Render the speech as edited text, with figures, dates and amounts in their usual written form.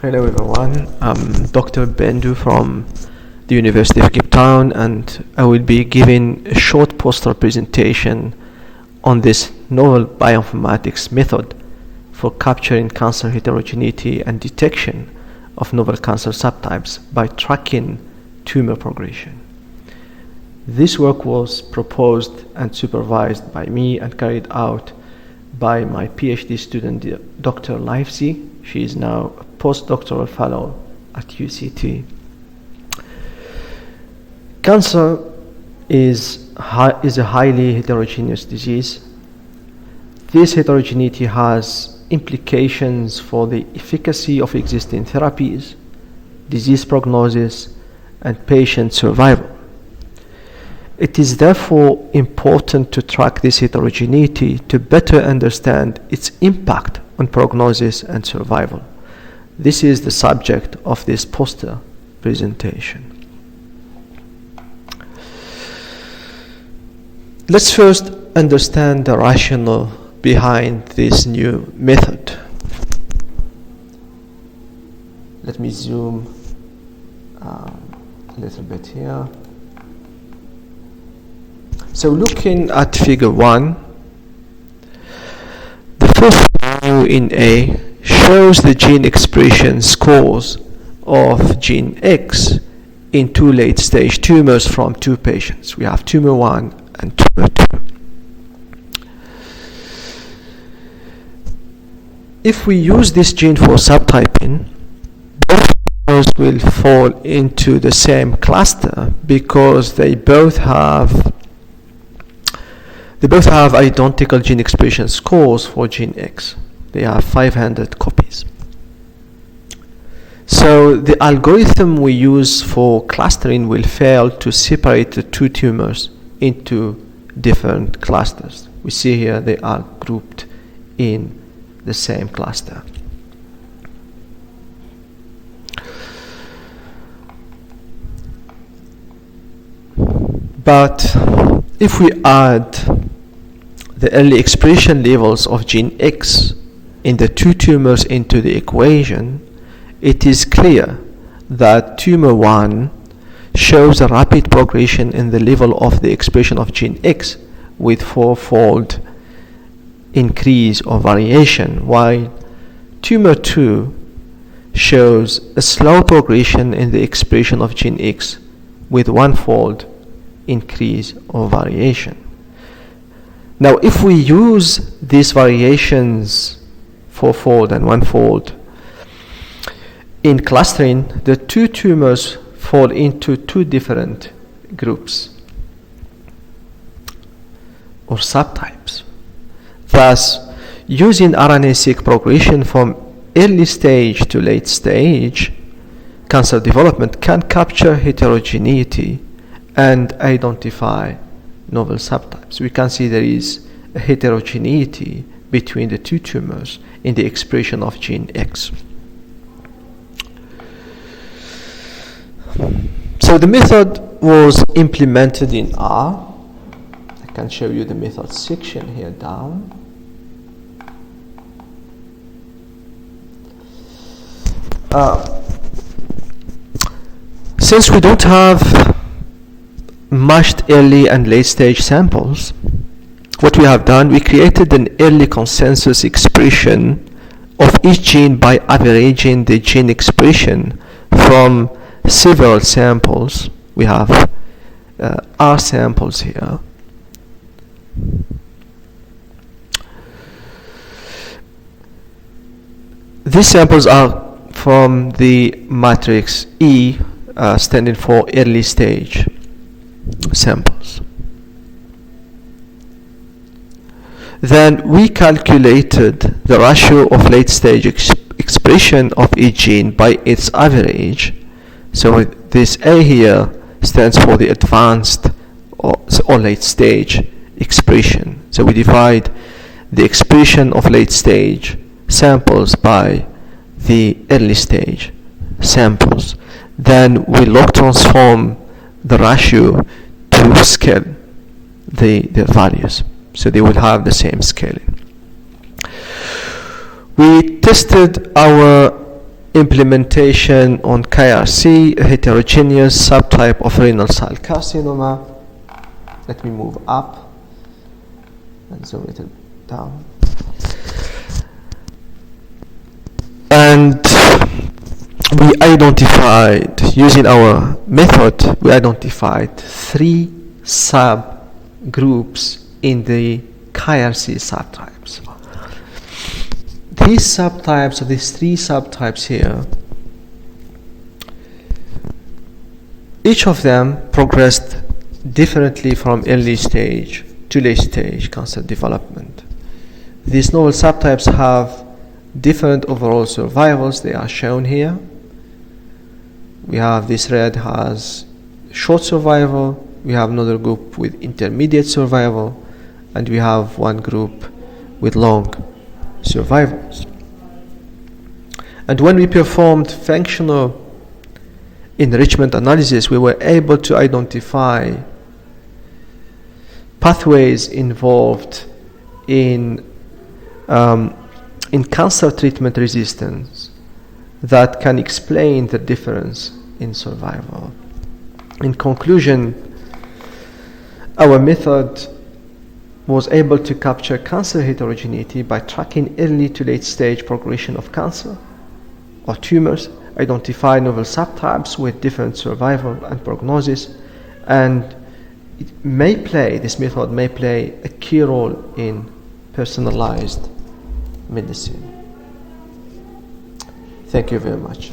Hello everyone, I'm Dr. Bendou from the University of Cape Town, and I will be giving a short poster presentation on this novel bioinformatics method for capturing cancer heterogeneity and detection of novel cancer subtypes by tracking tumor progression. This work was proposed and supervised by me and carried out by my PhD student, Dr. Livesey. She is now a postdoctoral fellow at UCT. Cancer is a highly heterogeneous disease. This heterogeneity has implications for the efficacy of existing therapies, disease prognosis, and patient survival. It is therefore important to track this heterogeneity to better understand its impact on prognosis and survival. This is the subject of this poster presentation. Let's first understand the rationale behind this new method. Let me zoom a little bit here. So looking at figure 1, the first value in A shows the gene expression scores of gene X in two late-stage tumors from two patients. We have tumor 1 and tumor 2. If we use this gene for subtyping, both tumors will fall into the same cluster because they both have identical gene expression scores for gene X. They have 500 copies. So the algorithm we use for clustering will fail to separate the two tumors into different clusters. We see here they are grouped in the same cluster. But if we add the early expression levels of gene X in the two tumors into the equation, it is clear that tumor 1 shows a rapid progression in the level of the expression of gene X with 4-fold increase or variation, while tumor 2 shows a slow progression in the expression of gene X with 1-fold increase or variation. Now, if we use these variations, 4-fold and 1-fold, in clustering, the two tumors fall into two different groups or subtypes. Thus, using RNA-Seq progression from early stage to late stage cancer development can capture heterogeneity and identify novel subtypes. We can see there is a heterogeneity between the two tumors in the expression of gene X. So the method was implemented in R. I can show you the method section here down. Since we don't have matched early and late stage samples, what we have done, we created an early consensus expression of each gene by averaging the gene expression from several samples. We have R samples here. These samples are from the matrix E, standing for early stage samples. Then we calculated the ratio of late stage expression of each gene by its average. So this A here stands for the advanced or late stage expression. So we divide the expression of late stage samples by the early stage samples. Then we log transform the ratio to scale the values, so they will have the same scaling. We tested our implementation on KRC, a heterogeneous subtype of renal cell carcinoma. Let me move up and zoom it down. And we identified, using our method, we identified 3 subgroups in the KRC subtypes. These subtypes, or these 3 subtypes here, each of them progressed differently from early stage to late stage cancer development. These novel subtypes have different overall survivals. They are shown here. We have this red has short survival, we have another group with intermediate survival, and we have one group with long survivals. And when we performed functional enrichment analysis, we were able to identify pathways involved in cancer treatment resistance that can explain the difference in survival. In conclusion, our method was able to capture cancer heterogeneity by tracking early to late stage progression of cancer or tumors, identify novel subtypes with different survival and prognosis, and this method may play a key role in personalized medicine. Thank you very much.